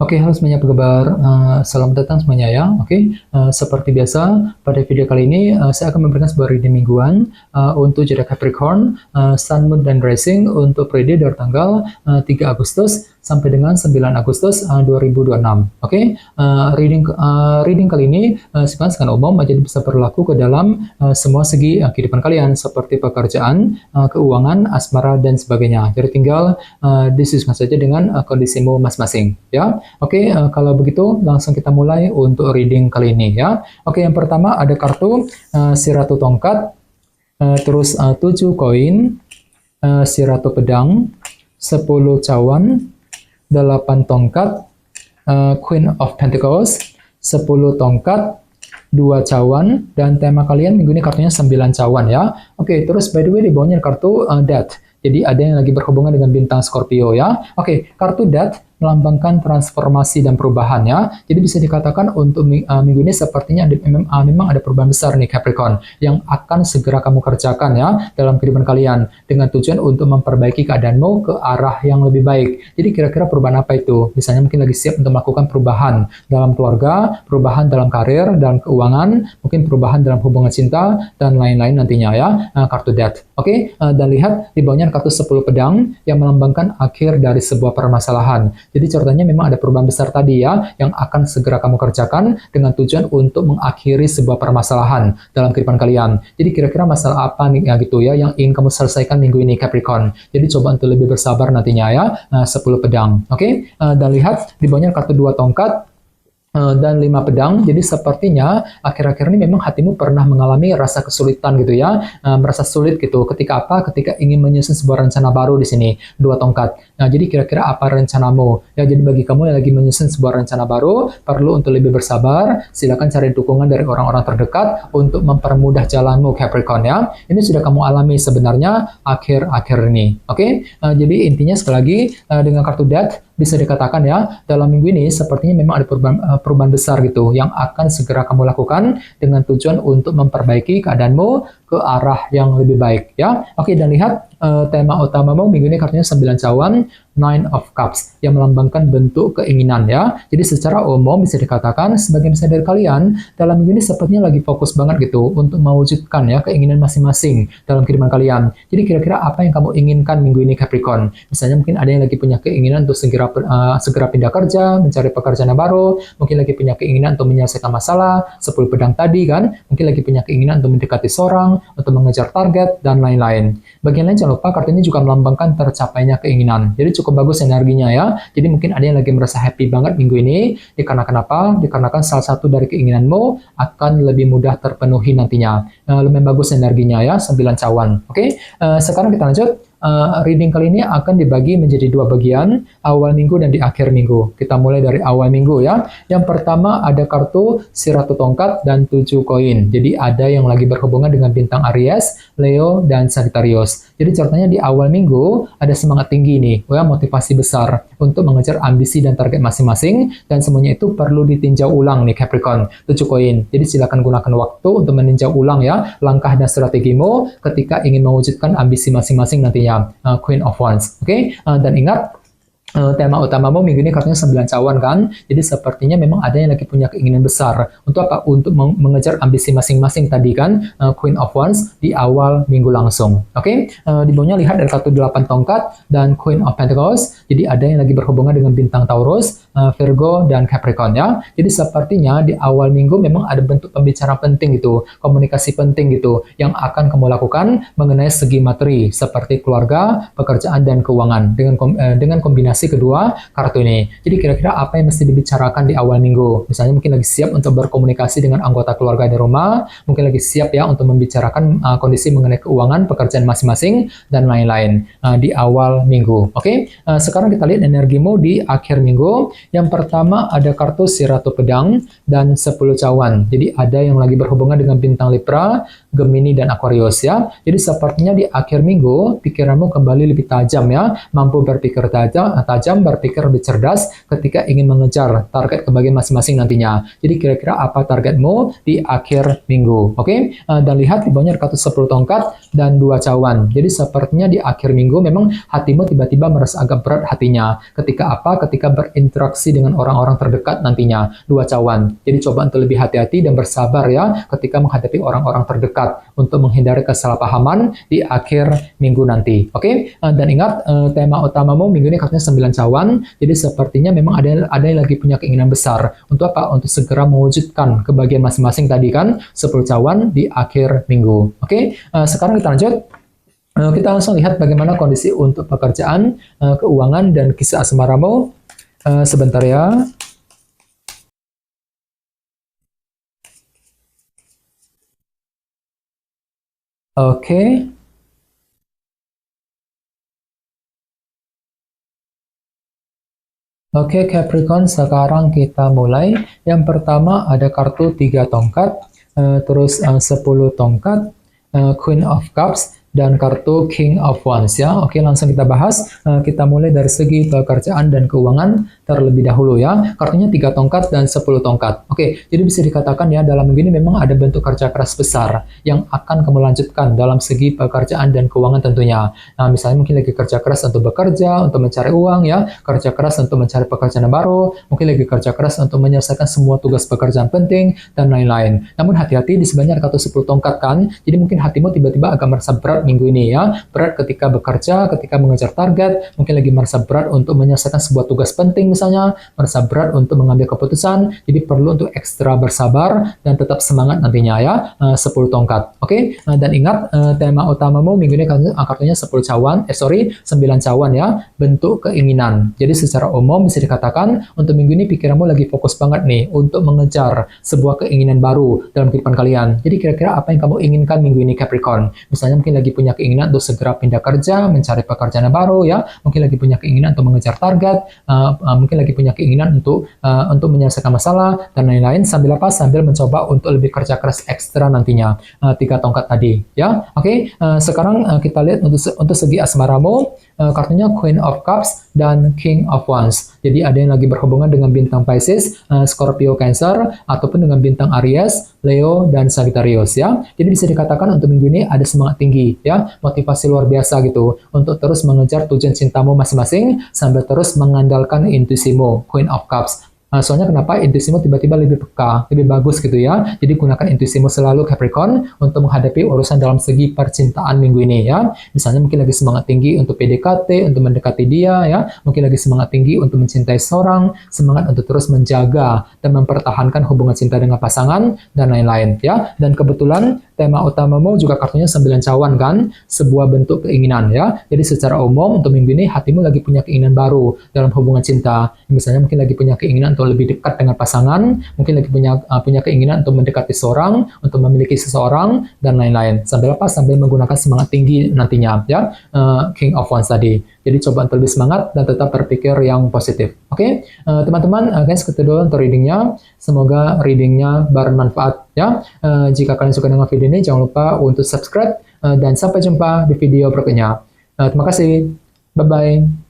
Oke, halo semuanya, apa kabar? Selamat datang semuanya ya. Oke, seperti biasa, pada video kali ini saya akan memberikan sebuah reading mingguan untuk zodiak Capricorn, Sun, Moon, dan Rising untuk periode dari tanggal 3 Agustus sampai dengan 9 Agustus 2026. Oke, reading kali ini sifatnya sangat umum, jadi bisa berlaku ke dalam semua segi kehidupan kalian, seperti pekerjaan, keuangan, asmara, dan sebagainya. Jadi tinggal disesuaikan saja dengan kondisimu masing-masing ya. Oke, kalau begitu langsung kita mulai untuk reading kali ini ya. Oke, yang pertama ada kartu si Ratu Tongkat, terus 7 koin, si Ratu Pedang, 10 cawan, 8 tongkat, Queen of Pentacles, 10 tongkat, 2 cawan, dan tema kalian minggu ini kartunya 9 cawan ya. Oke, terus by the way di bawahnya ada kartu Death. Jadi ada yang lagi berhubungan dengan bintang Scorpio ya. Oke, kartu Death melambangkan transformasi dan perubahan ya. Jadi bisa dikatakan untuk minggu ini sepertinya memang ada perubahan besar nih Capricorn yang akan segera kamu kerjakan ya dalam kehidupan kalian dengan tujuan untuk memperbaiki keadaanmu ke arah yang lebih baik. Jadi kira-kira perubahan apa itu? Misalnya mungkin lagi siap untuk melakukan perubahan dalam keluarga, perubahan dalam karir, dalam keuangan, mungkin perubahan dalam hubungan cinta, dan lain-lain nantinya ya, kartu Death. Oke, dan lihat di bawahnya kartu 10 pedang yang melambangkan akhir dari sebuah permasalahan. Jadi ceritanya memang ada perubahan besar tadi ya, yang akan segera kamu kerjakan dengan tujuan untuk mengakhiri sebuah permasalahan dalam kehidupan kalian. Jadi kira-kira masalah apa nih ya gitu ya, yang ingin kamu selesaikan minggu ini Capricorn. Jadi coba untuk lebih bersabar nantinya ya, 10 pedang. Oke, dan lihat di bawahnya kartu 2 tongkat, dan 5 pedang. Jadi sepertinya akhir-akhir ini memang hatimu pernah mengalami rasa kesulitan gitu ya, merasa sulit gitu. Ketika apa? Ketika ingin menyusun sebuah rencana baru di sini, 2 tongkat. Nah, jadi kira-kira apa rencanamu? Ya, jadi bagi kamu yang lagi menyusun sebuah rencana baru, perlu untuk lebih bersabar. Silakan cari dukungan dari orang-orang terdekat untuk mempermudah jalanmu Capricorn ya. Ini sudah kamu alami sebenarnya akhir-akhir ini. Oke? Jadi intinya sekali lagi dengan kartu Death bisa dikatakan ya, dalam minggu ini sepertinya memang ada perubahan besar gitu yang akan segera kamu lakukan dengan tujuan untuk memperbaiki keadaanmu ke arah yang lebih baik ya. Oke, dan lihat tema utamamu minggu ini kartunya 9 cawan, Nine of Cups yang melambangkan bentuk keinginan ya. Jadi secara umum bisa dikatakan sebagian besar dari kalian dalam minggu ini sepertinya lagi fokus banget gitu untuk mewujudkan ya keinginan masing-masing dalam kehidupan kalian. Jadi kira-kira apa yang kamu inginkan minggu ini Capricorn? Misalnya mungkin ada yang lagi punya keinginan untuk segera pindah kerja, mencari pekerjaan yang baru, mungkin lagi punya keinginan untuk menyelesaikan masalah, 10 pedang tadi kan, mungkin lagi punya keinginan untuk mendekati seorang, untuk mengejar target, dan lain-lain. Bagian lain jangan lupa kartu ini juga melambangkan tercapainya keinginan. Jadi cukup bagus energinya ya. Jadi mungkin ada yang lagi merasa happy banget minggu ini. Dikarenakan apa? Dikarenakan salah satu dari keinginanmu akan lebih mudah terpenuhi nantinya. Lumayan bagus energinya ya, 9 cawan. Oke, sekarang kita lanjut. Reading kali ini akan dibagi menjadi 2 bagian, awal minggu dan di akhir minggu. Kita mulai dari awal minggu ya. Yang pertama ada kartu si Ratu Tongkat dan 7 koin. Jadi ada yang lagi berhubungan dengan bintang Aries, Leo, dan Sagittarius. Jadi ceritanya di awal minggu ada semangat tinggi nih, ya, motivasi besar untuk mengejar ambisi dan target masing-masing, dan semuanya itu perlu ditinjau ulang nih Capricorn, 7 koin. Jadi silakan gunakan waktu untuk meninjau ulang ya, langkah dan strategimu ketika ingin mewujudkan ambisi masing-masing nantinya. Queen of Wands. Oke, dan ingat tema utamamu minggu ini kartunya 9 cawan kan, jadi sepertinya memang ada yang lagi punya keinginan besar untuk apa? Untuk mengejar ambisi masing-masing tadi kan, Queen of Wands di awal minggu langsung. Oke, di bawahnya lihat dari kartu 8 tongkat dan Queen of Pentacles, jadi ada yang lagi berhubungan dengan bintang Taurus, Virgo, dan Capricorn ya. Jadi sepertinya di awal minggu memang ada bentuk pembicaraan penting gitu, komunikasi penting gitu yang akan kamu lakukan mengenai segi materi seperti keluarga, pekerjaan, dan keuangan dengan kombinasi kedua kartu ini. Jadi kira-kira apa yang mesti dibicarakan di awal minggu? Misalnya mungkin lagi siap untuk berkomunikasi dengan anggota keluarga di rumah, mungkin lagi siap ya untuk membicarakan kondisi mengenai keuangan, pekerjaan masing-masing, dan lain-lain di awal minggu. Oke, sekarang kita lihat energimu di akhir minggu. Yang pertama ada kartu si Ratu Pedang dan 10 cawan. Jadi ada yang lagi berhubungan dengan bintang Libra, Gemini, dan Aquarius ya. Jadi sepertinya di akhir minggu pikiranmu kembali lebih tajam ya, mampu berpikir tajam, berpikir lebih cerdas ketika ingin mengejar target kebagian masing-masing nantinya. Jadi kira-kira apa targetmu di akhir minggu? Oke, dan lihat di bawahnya kartu 10 tongkat dan 2 cawan. Jadi sepertinya di akhir minggu memang hatimu tiba-tiba merasa agak berat hatinya. Ketika apa? Ketika berinteraksi berinteraksi dengan orang-orang terdekat nantinya, dua cawan. Jadi coba untuk lebih hati-hati dan bersabar ya ketika menghadapi orang-orang terdekat untuk menghindari kesalahpahaman di akhir minggu nanti. Oke? Dan ingat tema utamamu minggu ini katanya 9 cawan. Jadi sepertinya memang ada yang lagi punya keinginan besar. Untuk apa? Untuk segera mewujudkan kebahagiaan masing-masing tadi kan 10 cawan di akhir minggu. Oke? Sekarang kita lanjut. Kita langsung lihat bagaimana kondisi untuk pekerjaan, keuangan, dan kisah asmaramu. Sebentar ya. Oke. Oke, Capricorn, sekarang kita mulai. Yang pertama ada kartu 3 tongkat, terus 10 tongkat, Queen of Cups, dan kartu King of Wands ya. Oke, langsung kita bahas. Kita mulai dari segi pekerjaan dan keuangan terlebih dahulu ya. Kartunya 3 tongkat dan 10 tongkat. Oke, jadi bisa dikatakan ya dalam minggu ini memang ada bentuk kerja keras besar yang akan kamu lanjutkan dalam segi pekerjaan dan keuangan tentunya. Nah, misalnya mungkin lagi kerja keras untuk bekerja, untuk mencari uang ya, kerja keras untuk mencari pekerjaan yang baru, mungkin lagi kerja keras untuk menyelesaikan semua tugas pekerjaan penting dan lain-lain. Namun hati-hati di sebenarnya kartu 10 tongkat kan. Jadi mungkin hatimu tiba-tiba agak merasa berat minggu ini ya, berat ketika bekerja, ketika mengejar target, mungkin lagi merasa berat untuk menyelesaikan sebuah tugas penting misalnya, merasa berat untuk mengambil keputusan, jadi perlu untuk ekstra bersabar dan tetap semangat nantinya ya, 10 tongkat. Oke? Dan ingat tema utamamu minggu ini kartunya 10 cawan, 9 cawan ya, bentuk keinginan. Jadi secara umum bisa dikatakan untuk minggu ini pikiranmu lagi fokus banget nih untuk mengejar sebuah keinginan baru dalam kehidupan kalian. Jadi kira-kira apa yang kamu inginkan minggu ini Capricorn? Misalnya mungkin lagi punya keinginan untuk segera pindah kerja, mencari pekerjaan yang baru ya, mungkin lagi punya keinginan untuk mengejar target, mungkin lagi punya keinginan untuk menyelesaikan masalah dan lain-lain, sambil apa? Sambil mencoba untuk lebih kerja keras ekstra nantinya. 3 tongkat tadi ya. Oke, sekarang kita lihat untuk segi asmaramu, kartunya Queen of Cups dan King of Wands. Jadi ada yang lagi berhubungan dengan bintang Pisces, Scorpio, Cancer, ataupun dengan bintang Aries, Leo, dan Sagittarius ya. Jadi bisa dikatakan untuk minggu ini ada semangat tinggi ya, motivasi luar biasa gitu untuk terus mengejar tujuan cintamu masing-masing sambil terus mengandalkan intuisimu, Queen of Cups. Soalnya kenapa intuisimu tiba-tiba lebih peka, lebih bagus gitu ya. Jadi gunakan intuisimu selalu Capricorn untuk menghadapi urusan dalam segi percintaan minggu ini ya. Misalnya mungkin lagi semangat tinggi untuk PDKT, untuk mendekati dia ya. Mungkin lagi semangat tinggi untuk mencintai seorang, semangat untuk terus menjaga dan mempertahankan hubungan cinta dengan pasangan dan lain-lain ya. Dan kebetulan tema utamamu juga kartunya 9 cawan kan, sebuah bentuk keinginan ya. Jadi secara umum untuk minggu ini hatimu lagi punya keinginan baru dalam hubungan cinta. Misalnya mungkin lagi punya keinginan untuk lebih dekat dengan pasangan, mungkin lagi punya keinginan untuk mendekati seorang, untuk memiliki seseorang dan lain-lain. Sambil apa? Sambil menggunakan semangat tinggi nantinya ya, King of Wands tadi. Jadi coba untuk lebih semangat dan tetap berpikir yang positif. Oke, teman-teman, guys, itu dulu untuk readingnya. Semoga readingnya bermanfaat ya. Jika kalian suka dengan video ini, jangan lupa untuk subscribe dan sampai jumpa di video berikutnya. Terima kasih. Bye-bye.